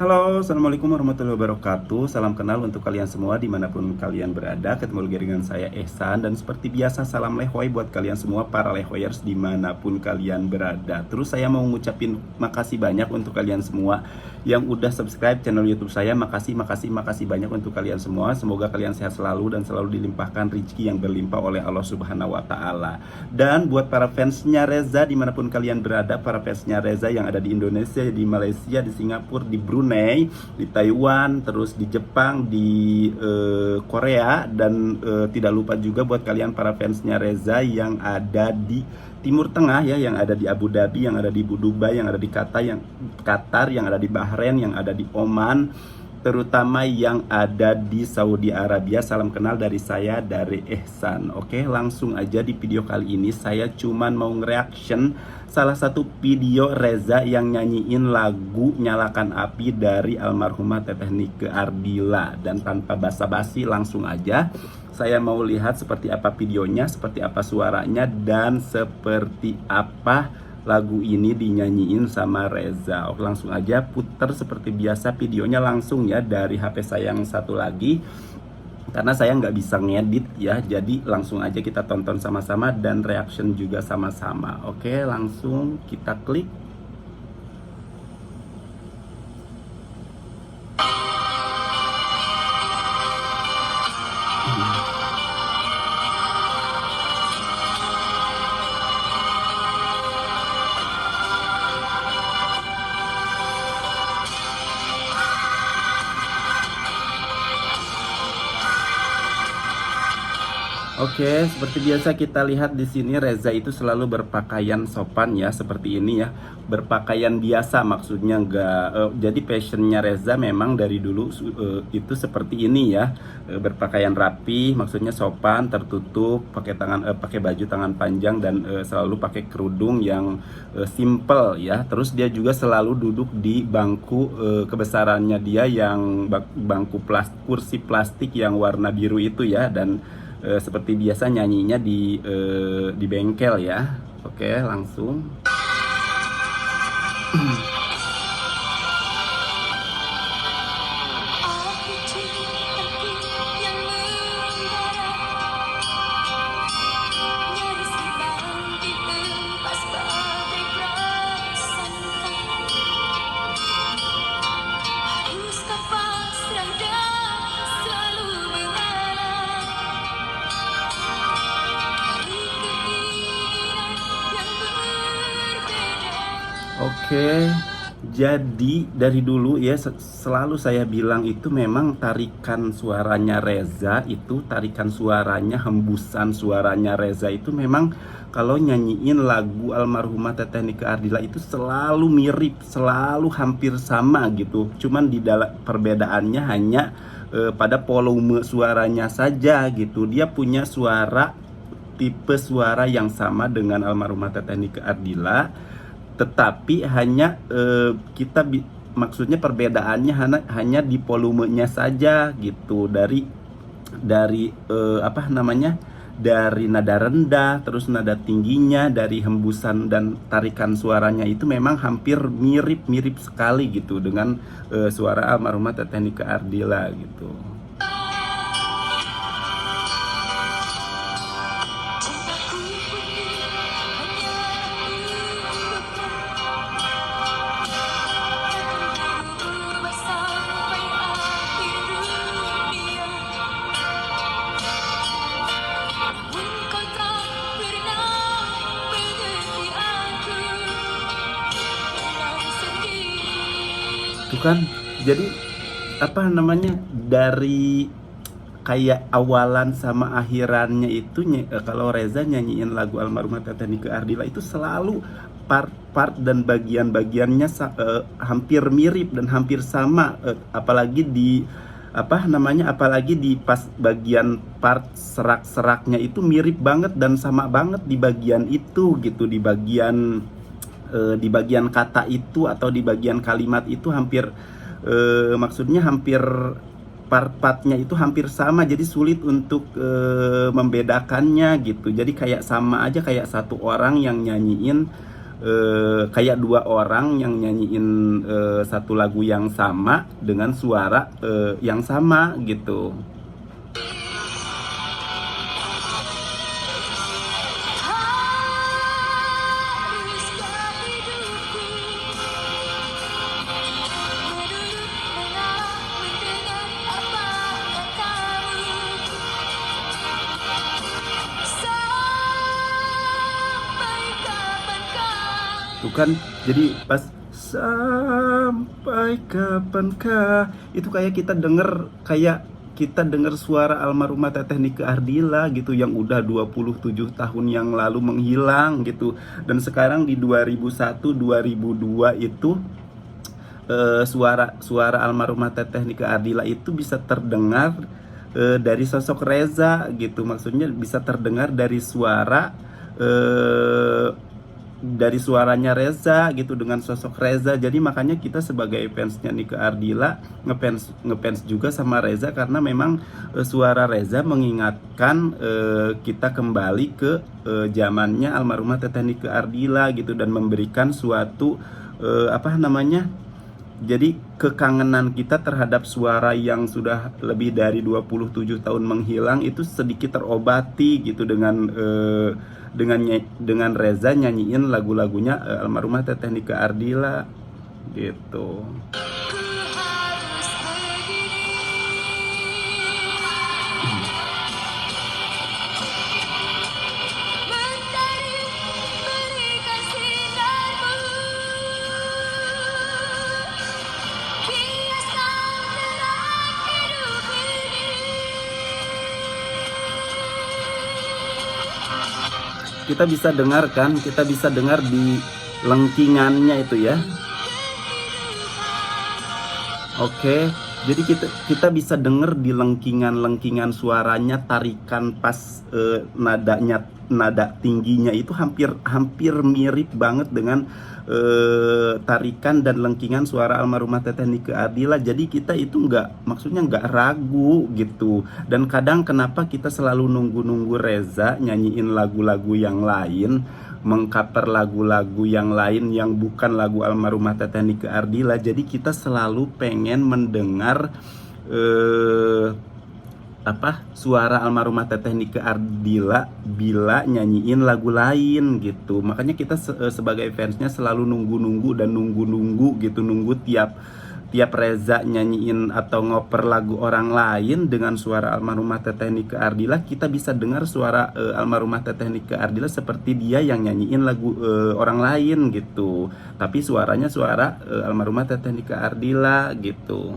Halo, Assalamualaikum warahmatullahi wabarakatuh. Salam kenal untuk kalian semua dimanapun kalian berada. Ketemu lagi dengan saya Ehsan. Dan seperti biasa, salam lehoi buat kalian semua para lehoyers dimanapun kalian berada. Terus saya mau ngucapin makasih banyak untuk kalian semua yang udah subscribe channel YouTube saya. Makasih banyak untuk kalian semua. Semoga kalian sehat selalu dan selalu dilimpahkan rezeki yang berlimpah oleh Allah Subhanahu wa Ta'ala. Dan buat para fansnya Reza dimanapun kalian berada, para fansnya Reza yang ada di Indonesia, di Malaysia, di Singapura, di Brunei, di Taiwan, terus di Jepang, di Korea, dan tidak lupa juga buat kalian para fansnya Reza yang ada di Timur Tengah ya, yang ada di Abu Dhabi, yang ada di Dubai, yang ada di Qatar, yang ada di Bahrain, yang ada di Oman, terutama yang ada di Saudi Arabia. Salam kenal dari saya, dari Ehsan. Oke, langsung aja di video kali ini saya cuman mau nge-reaction salah satu video Reza yang nyanyiin lagu Nyalakan Api dari almarhumah Teteh Nike Ardila. Dan tanpa basa-basi langsung aja saya mau lihat seperti apa videonya, seperti apa suaranya, dan seperti apa lagu ini dinyanyiin sama Reza. Oke, langsung aja puter seperti biasa videonya langsung ya dari HP saya yang satu lagi, karena saya nggak bisa ngedit ya, jadi langsung aja kita tonton sama-sama dan reaction juga sama-sama. Oke, langsung kita klik. Oke, seperti biasa kita lihat di sini Reza itu selalu berpakaian sopan ya, seperti ini ya. Berpakaian biasa maksudnya, jadi passionnya Reza memang dari dulu itu seperti ini ya. Berpakaian rapi, maksudnya sopan, tertutup, pakai baju tangan panjang, dan selalu pakai kerudung yang simple ya. Terus dia juga selalu duduk di bangku kebesarannya dia yang bangku kursi plastik yang warna biru itu ya. Dan seperti biasa nyanyinya di bengkel ya. Oke, langsung. Oke, jadi dari dulu ya selalu saya bilang itu memang tarikan suaranya Reza itu, tarikan suaranya, hembusan suaranya Reza itu memang kalau nyanyiin lagu almarhumah Teteh Nike Ardila itu selalu mirip, selalu hampir sama gitu. Cuman di dalam perbedaannya hanya pada volume suaranya saja gitu. Dia punya tipe suara yang sama dengan almarhumah Teteh Nike Ardila, tetapi hanya maksudnya perbedaannya hanya di volumenya saja gitu, dari dari nada rendah, terus nada tingginya, dari hembusan dan tarikan suaranya itu memang hampir mirip sekali gitu dengan suara almarhumah Teteh Nike Ardila gitu. Itu kan, jadi dari kayak awalan sama akhirannya itu kalau Reza nyanyiin lagu almarhumah Teteh Nike Ardila itu selalu part-part dan bagian-bagiannya hampir mirip dan hampir sama, apalagi di pas bagian part serak-seraknya itu mirip banget dan sama banget di bagian itu gitu, di bagian kata itu atau di bagian kalimat itu hampir maksudnya hampir part-partnya itu hampir sama, jadi sulit untuk membedakannya gitu. Jadi kayak sama aja, kayak satu orang yang nyanyiin kayak dua orang yang nyanyiin satu lagu yang sama dengan suara yang sama gitu. Tuh kan, jadi pas sampai kapankah itu kayak kita denger suara almarhumah Teteh Nike Ardila gitu, yang udah 27 tahun yang lalu menghilang gitu. Dan sekarang di 2001 2002 itu suara almarhumah Teteh Nike Ardila itu bisa terdengar dari sosok Reza gitu. Maksudnya bisa terdengar dari suaranya Reza gitu, dengan sosok Reza. Jadi makanya kita sebagai fansnya Nike Ardila ngefans juga sama Reza, karena memang suara Reza mengingatkan kita kembali ke zamannya almarhumah Teteh Nike Ardila gitu, dan memberikan suatu jadi kekangenan kita terhadap suara yang sudah lebih dari 27 tahun menghilang itu sedikit terobati gitu dengan Reza nyanyiin lagu-lagunya almarhumah Teteh Nike Ardila gitu. Kita bisa dengar di lengkingannya itu ya. Oke, jadi kita bisa dengar di lengkingan suaranya, tarikan pas nada tingginya itu hampir mirip banget dengan tarikan dan lengkingan suara almarhumah Teteh Nike Ardila. Jadi kita itu nggak ragu gitu. Dan kadang kenapa kita selalu nunggu Reza nyanyiin lagu-lagu yang lain, mengcover lagu-lagu yang lain yang bukan lagu almarhumah Teteh Nike Ardila. Jadi kita selalu pengen mendengar suara almarhumah Teteh Nike Ardila bila nyanyiin lagu lain gitu. Makanya kita sebagai fansnya selalu nunggu gitu, nunggu tiap Reza nyanyiin atau ngoper lagu orang lain dengan suara almarhumah Teteh Nike Ardila, kita bisa dengar suara almarhumah Teteh Nike Ardila seperti dia yang nyanyiin lagu orang lain gitu, tapi suaranya suara almarhumah Teteh Nike Ardila gitu.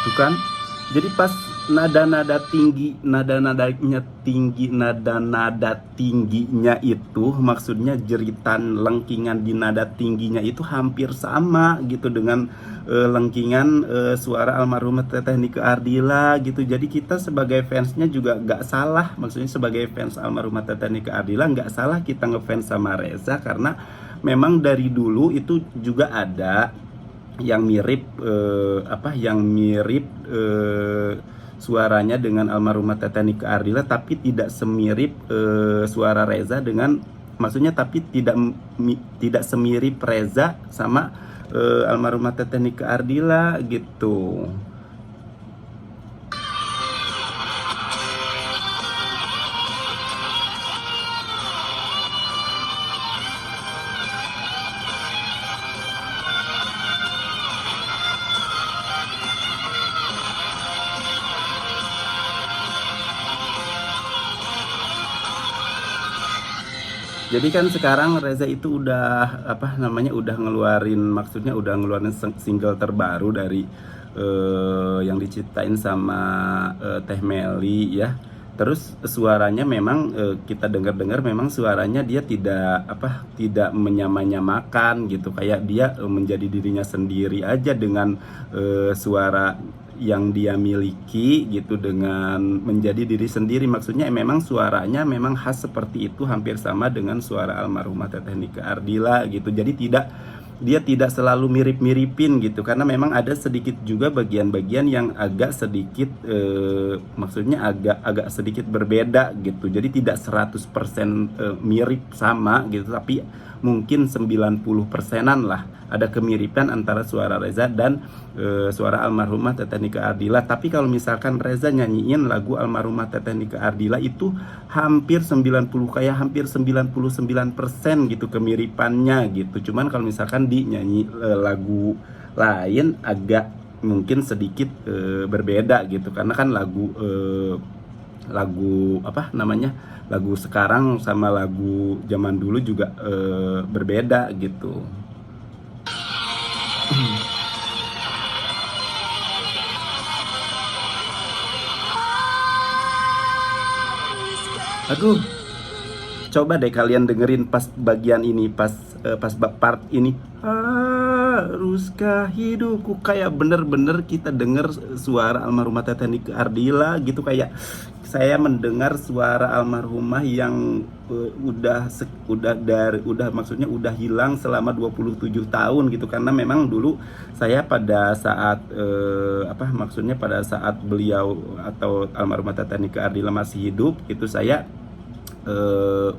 Tuh kan, jadi pas nada tingginya itu, maksudnya jeritan lengkingan di nada tingginya itu hampir sama gitu dengan lengkingan suara almarhumah Teteh Nike Ardila gitu. Jadi kita sebagai fansnya juga nggak salah, maksudnya sebagai fans almarhumah Teteh Nike Ardila nggak salah kita ngefans sama Reza, karena memang dari dulu itu juga ada yang mirip suaranya dengan almarhumah Teteh Nike Ardila, tapi tidak semirip suara Reza tapi tidak semirip Reza sama almarhumah Teteh Nike Ardila gitu. Jadi kan sekarang Reza itu udah ngeluarin single terbaru dari yang diciptain sama Teh Meli ya. Terus suaranya memang kita dengar memang suaranya dia tidak menyamakan gitu, kayak dia menjadi dirinya sendiri aja dengan suara yang dia miliki gitu dengan menjadi diri sendiri. Maksudnya memang suaranya memang khas seperti itu, hampir sama dengan suara almarhumah Teteh Nike Ardila gitu. Jadi dia tidak selalu mirip-miripin gitu, karena memang ada sedikit juga bagian-bagian yang agak sedikit maksudnya agak sedikit berbeda gitu. Jadi tidak 100% mirip sama gitu, tapi mungkin 90%-an lah ada kemiripan antara suara Reza dan suara almarhumah Teteh Nike Ardila. Tapi kalau misalkan Reza nyanyiin lagu almarhumah Teteh Nike Ardila itu hampir 90, kayak hampir 99% gitu kemiripannya gitu. Cuman kalau misalkan dinyanyi lagu lain agak mungkin sedikit berbeda gitu, karena kan lagu apa namanya, lagu sekarang sama lagu zaman dulu juga berbeda gitu. Aduh, coba deh kalian dengerin pas bagian ini, pas part ini. Haruskah hidupku, kayak bener-bener kita denger suara almarhumah Teteh Nike Ardila gitu, kayak saya mendengar suara almarhumah yang maksudnya udah hilang selama 27 tahun gitu. Karena memang dulu saya pada saat maksudnya pada saat beliau atau almarhumah Teteh Nike Ardila masih hidup itu saya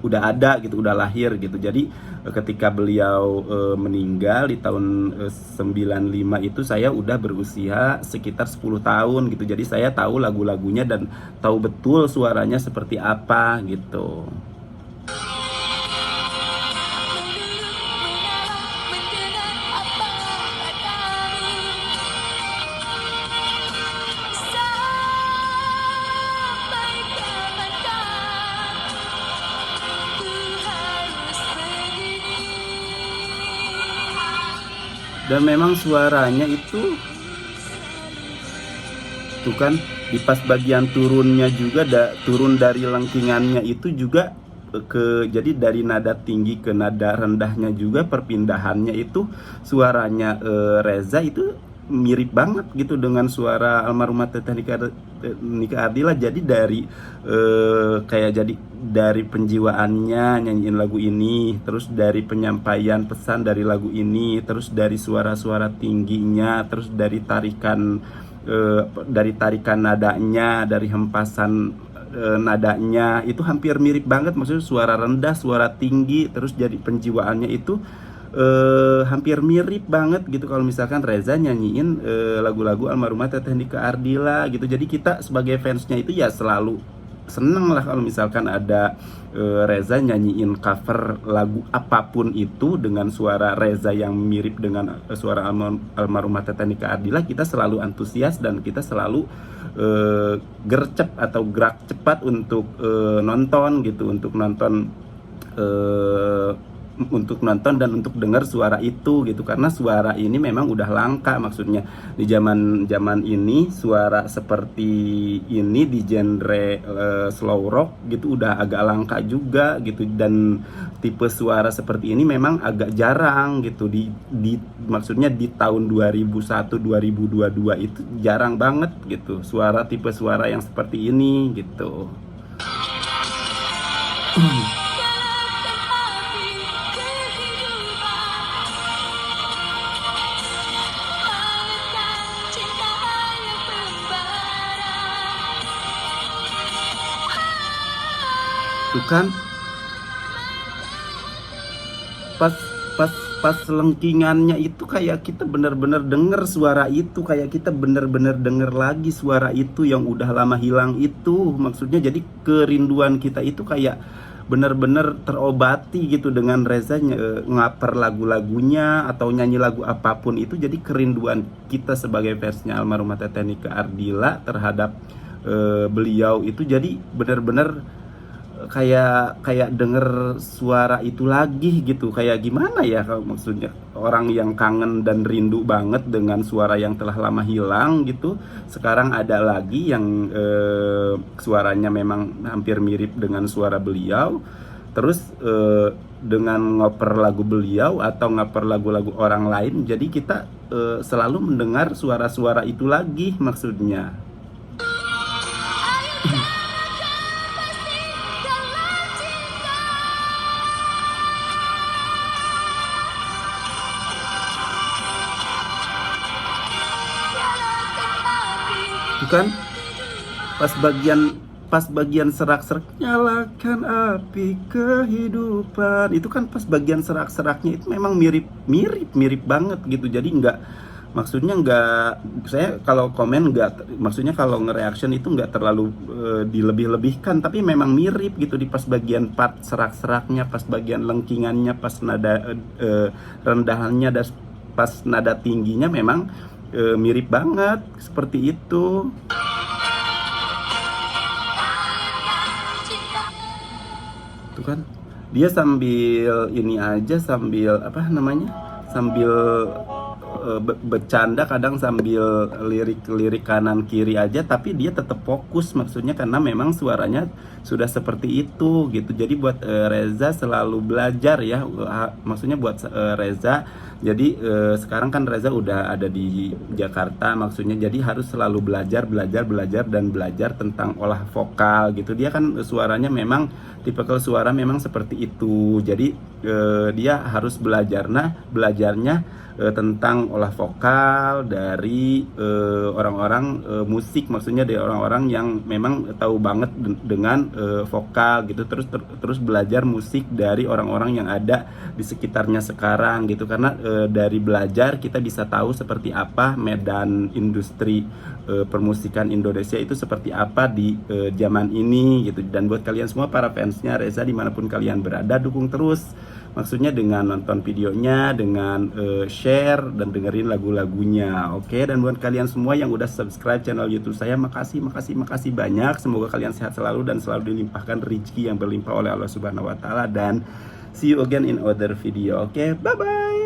udah ada gitu, udah lahir gitu. Jadi ketika beliau meninggal di tahun 95 itu saya udah berusia sekitar 10 tahun gitu. Jadi saya tahu lagu-lagunya dan tahu betul suaranya seperti apa gitu. Dan memang suaranya itu tuh kan di pas bagian turunnya juga turun dari lengkingannya itu juga jadi dari nada tinggi ke nada rendahnya juga perpindahannya itu suaranya Reza itu mirip banget gitu dengan suara almarhumah Teteh Nike Ardila. Jadi dari penjiwaannya nyanyiin lagu ini, terus dari penyampaian pesan dari lagu ini, terus dari suara-suara tingginya, terus dari tarikan nadanya, dari hempasan nadanya itu hampir mirip banget. Maksudnya suara rendah, suara tinggi, terus jadi penjiwaannya itu hampir mirip banget gitu kalau misalkan Reza nyanyiin lagu-lagu almarhumah Teteh Nike Ardila gitu. Jadi kita sebagai fansnya itu ya selalu seneng lah kalau misalkan ada Reza nyanyiin cover lagu apapun itu dengan suara Reza yang mirip dengan suara almarhumah Teteh Nike Ardila. Kita selalu antusias dan kita selalu gercep atau gerak cepat untuk nonton gitu, untuk nonton dan untuk dengar suara itu gitu. Karena suara ini memang udah langka, maksudnya di zaman ini suara seperti ini di genre slow rock gitu udah agak langka juga gitu. Dan tipe suara seperti ini memang agak jarang gitu maksudnya di tahun 2001 2022 itu jarang banget gitu tipe suara yang seperti ini gitu. Tuh kan pas lengkingannya itu kayak kita bener-bener denger suara itu, kayak kita bener-bener denger lagi suara itu yang udah lama hilang itu. Maksudnya jadi kerinduan kita itu kayak bener-bener terobati gitu dengan Reza ngaper lagu-lagunya atau nyanyi lagu apapun itu. Jadi kerinduan kita sebagai fansnya almarhumah Teteh Nike Ardila terhadap beliau itu jadi bener-bener kayak denger suara itu lagi gitu. Kayak gimana ya kalau maksudnya orang yang kangen dan rindu banget dengan suara yang telah lama hilang gitu, sekarang ada lagi yang suaranya memang hampir mirip dengan suara beliau. Terus dengan ngoper lagu beliau atau ngoper lagu-lagu orang lain, jadi kita selalu mendengar suara-suara itu lagi maksudnya. Itu kan pas bagian serak-serak, nyalakan api kehidupan, itu kan pas bagian serak-seraknya itu memang mirip banget gitu. Jadi maksudnya saya kalau komen maksudnya kalau nge-reaction itu nggak terlalu dilebih-lebihkan, tapi memang mirip gitu di pas bagian part serak-seraknya, pas bagian lengkingannya, pas nada rendahannya, dan pas nada tingginya memang mirip banget seperti itu. Tuh kan, dia sambil ini aja, sambil apa namanya, sambil bercanda, kadang sambil lirik kanan kiri aja, tapi dia tetap fokus maksudnya, karena memang suaranya sudah seperti itu gitu. Jadi buat Reza selalu belajar ya, maksudnya buat Reza. Jadi sekarang kan Reza udah ada di Jakarta maksudnya, jadi harus selalu belajar dan belajar tentang olah vokal gitu. Dia kan suaranya memang tipikal suara memang seperti itu. Jadi dia harus belajarnya tentang olah vokal dari orang-orang musik, maksudnya dari orang-orang yang memang tahu banget dengan vokal gitu. Terus belajar musik dari orang-orang yang ada di sekitarnya sekarang gitu, karena dari belajar kita bisa tahu seperti apa medan industri permusikan Indonesia itu seperti apa di zaman ini gitu. Dan buat kalian semua para fansnya Reza dimanapun kalian berada, dukung terus maksudnya dengan nonton videonya, dengan share dan dengerin lagu-lagunya. Oke, dan buat kalian semua yang udah subscribe channel YouTube saya, makasih banyak. Semoga kalian sehat selalu dan selalu dilimpahkan rezeki yang berlimpah oleh Allah Subhanahu wa taala, dan see you again in other video. Oke, bye bye.